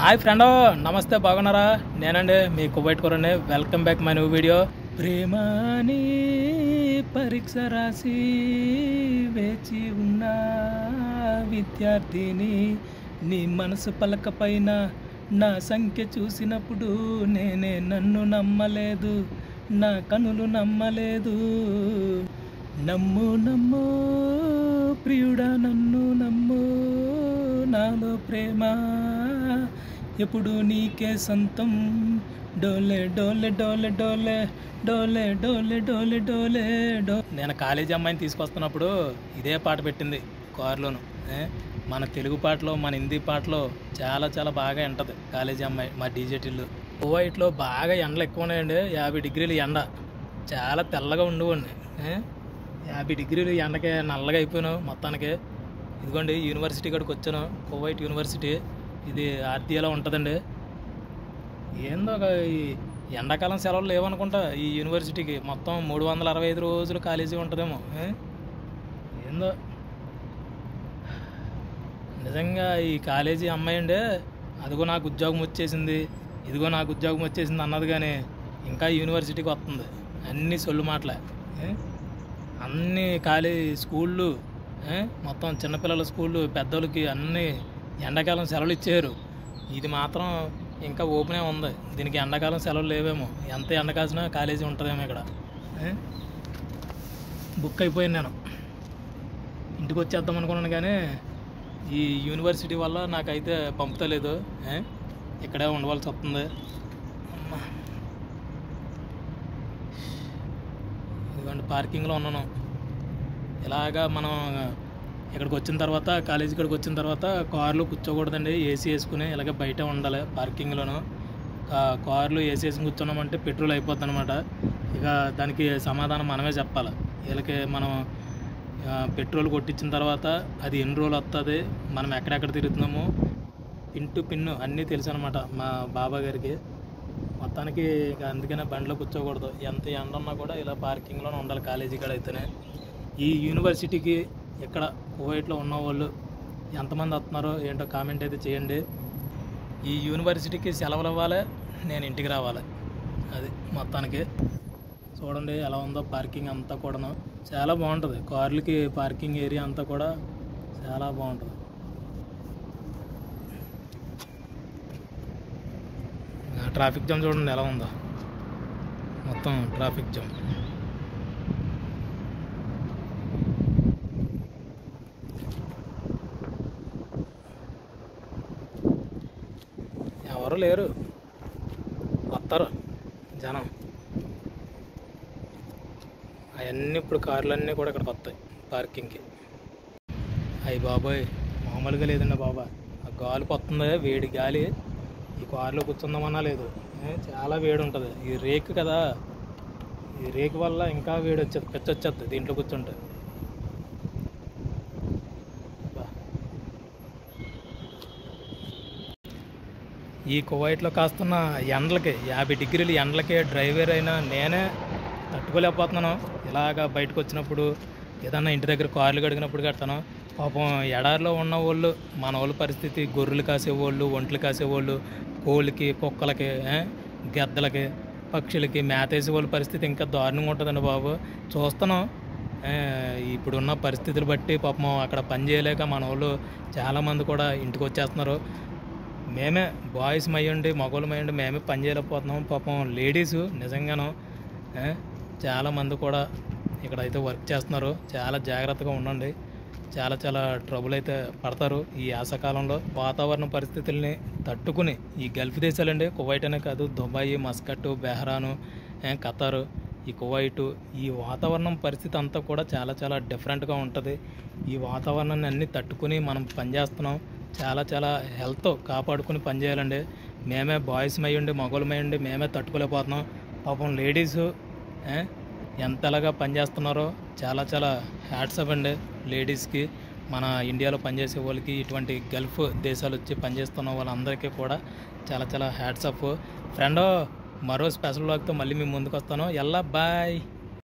Hi friend, నమస్తే, బాగున్నారా? నేనండి మీ కువైట్ కూరండి. Welcome back my new video. ప్రేమాని పరీక్ష రాసి వేచి ఉన్న విద్యార్థిని, నీ మనసు పలక పైన నా సంఖ్య చూసినప్పుడు నేనే నన్ను నమ్మలేదు, నా కనులు నమ్మలేదు. నమ్ము నమ్ము ప్రియుడా, నన్ను నమ్ము, నాలో ప్రేమ ఎప్పుడు నీకే సొంతం. డోలే డోలే డోలే డోలే డోలే డోలే డోలే డోలే డో. నేను కాలేజీ అమ్మాయిని తీసుకొస్తున్నప్పుడు ఇదే పాట పెట్టింది కారులోను. మన తెలుగు పాటలో, మన హిందీ పాటలో చాలా చాలా బాగా ఉంటుంది కాలేజీ అమ్మాయి. మా డీజేటీలు కువైట్లో బాగా ఎండలు ఎక్కువ ఉన్నాయండి. 50 డిగ్రీలు ఎండ, చాలా తెల్లగా ఉండేవాడిని. 50 డిగ్రీలు ఎండకే నల్లగా అయిపోయాను మొత్తానికి. ఇదిగోండి యూనివర్సిటీ కాడికి వచ్చాను, కువైట్ యూనివర్సిటీ. ఇది ఆర్టీఏలో ఉంటుందండి. ఏందో ఈ ఎండాకాలం సెలవులు లేవనుకుంటా ఈ యూనివర్సిటీకి. మొత్తం 365 రోజులు కాలేజీ ఉంటుందేమో. ఏందో నిజంగా ఈ కాలేజీ అమ్మాయి అండి, అదిగో నాకు ఉద్యోగం వచ్చేసింది, ఇదిగో నాకు ఉద్యోగం వచ్చేసింది అన్నది, కానీ ఇంకా యూనివర్సిటీకి వస్తుంది. అన్నీ సొల్లు మాటలే. అన్ని స్కూళ్ళు, మొత్తం చిన్నపిల్లల స్కూళ్ళు, పెద్దోళ్ళకి అన్నీ ఎండాకాలం సెలవులు ఇచ్చారు. ఇది మాత్రం ఇంకా ఓపెనే ఉంది. దీనికి ఎండాకాలం సెలవులు లేవేమో. ఎంత ఎండ కాసినా కాలేజీ ఉంటుందేమో ఇక్కడ. బుక్ అయిపోయాను నేను. ఇంటికి వచ్చేద్దాం అనుకున్నాను, కానీ ఈ యూనివర్సిటీ వల్ల నాకైతే పంపుతలేదు. ఇక్కడే ఉండవలసి వస్తుంది. ఇదిగోండి పార్కింగ్లో ఉన్నాను. ఇలాగా మనం ఇక్కడికి వచ్చిన తర్వాత, కాలేజీ ఇక్కడికి వచ్చిన తర్వాత కార్లో కూర్చోకూడదండి. ఏసీ వేసుకుని ఇలాగే బయట ఉండాలి పార్కింగ్లోను. కార్లు ఏసీ వేసుకుని కూర్చున్నామంటే పెట్రోల్ అయిపోద్ది అనమాట. ఇక దానికి సమాధానం మనమే చెప్పాలి. వీళ్ళకి మనం పెట్రోల్ కొట్టించిన తర్వాత అది ఎన్ని రోజులు వస్తుంది, మనం ఎక్కడెక్కడ తిరుగుతున్నాము, పిన్ను అన్నీ తెలుసు అనమాట మా బాబా గారికి. మొత్తానికి ఇక అందుకనే బండిలో కూర్చోకూడదు. ఎంత ఎండ ఉన్నా కూడా ఇలా పార్కింగ్లోనే ఉండాలి కాలేజీ కాడ అయితేనే. ఈ యూనివర్సిటీకి ఇక్కడ కువైట్లో ఉన్న వాళ్ళు ఎంతమంది వస్తున్నారో ఏంటో కామెంట్ అయితే చేయండి. ఈ యూనివర్సిటీకి సెలవులు ఇవ్వాలి, నేను ఇంటికి రావాలి. అది మొత్తానికి చూడండి ఎలా ఉందో పార్కింగ్ అంతా కూడాను. చాలా బాగుంటుంది. కార్లకి పార్కింగ్ ఏరియా అంతా కూడా చాలా బాగుంటుంది. ట్రాఫిక్ జామ్ చూడండి ఎలా ఉందో, మొత్తం ట్రాఫిక్ జామ్. ఎవరు లేరు, వస్తారు జనం. అవన్నీ ఇప్పుడు కార్లన్నీ కూడా ఇక్కడికి వస్తాయి పార్కింగ్కి. అయ్యి బాబోయ్, మామూలుగా లేదండి బాబా. ఆ గాలి వస్తుంది, వేడి గాలి. ఈ కారులో కూర్చుందామన్నా లేదు, చాలా వేడి ఉంటుంది. ఈ రేకు కదా, ఈ రేకు వల్ల ఇంకా వేడి వచ్చేది, వచ్చేస్తుంది దీంట్లో కూర్చుంటే. ఈ కువైట్లో కాస్తున్న ఎండలకి, 50 డిగ్రీలు ఎండలకి డ్రైవర్ అయినా నేనే తట్టుకోలేకపోతున్నాను. ఇలాగా బయటకు వచ్చినప్పుడు ఏదన్నా ఇంటి దగ్గర కార్లు కడిగినప్పుడు కడతాను. పాపం ఎడారిలో ఉన్న వాళ్ళు, మన వాళ్ళ పరిస్థితి, గొర్రెలు కాసేవాళ్ళు, ఒంట్లు కాసేవాళ్ళు, కోళ్ళకి, కుక్కలకి, గెద్దలకి, పక్షులకి మేత వేసే వాళ్ళ పరిస్థితి ఇంకా దారుణంగా ఉంటుందండి బాబు. చూస్తున్నాం ఇప్పుడున్న పరిస్థితులు బట్టి. పాపం అక్కడ పని చేయలేక మన వాళ్ళు చాలామంది కూడా ఇంటికి వచ్చేస్తున్నారు. మేమే బాయ్స్ మయ్యండి, మగవాళ్ళు మయ్యండి, మేమే పని చేయలేకపోతున్నాం. పాపం లేడీసు నిజంగాను చాలామంది కూడా ఇక్కడైతే వర్క్ చేస్తున్నారు. చాలా జాగ్రత్తగా ఉండండి. చాలా చాలా ట్రబుల్ అయితే పడతారు ఈ యాసకాలంలో. వాతావరణ పరిస్థితుల్ని తట్టుకుని ఈ గల్ఫ్ దేశాలండి, కువైట్ అనే కాదు, దుబాయ్, మస్కట్, బెహ్రాను, ఖతారు, ఈ కువైటు, ఈ వాతావరణం పరిస్థితి అంతా కూడా చాలా చాలా డిఫరెంట్గా ఉంటుంది. ఈ వాతావరణాన్ని అన్నీ తట్టుకుని మనం పనిచేస్తున్నాం. చాలా చాలా హెల్త్ కాపాడుకుని పనిచేయాలండి. మేమే బాయ్స్ మయ్యండి, మగవాళ్ళు మయ్యండి, మేమే తట్టుకోలేకపోతున్నాం. పాపం లేడీసు ఎంతలాగా పనిచేస్తున్నారో చాలా చాలా హ్యాట్సప్ అండి లేడీస్కి. మన ఇండియాలో పనిచేసే వాళ్ళకి, ఇటువంటి గల్ఫ్ దేశాలు వచ్చి పనిచేస్తున్న వాళ్ళందరికీ కూడా చాలా చాలా హ్యాట్సప్. ఫ్రెండ్, మరో స్పెషల్ వ్లాగ్తో మళ్ళీ మీ ముందుకు వస్తాను. బాయ్.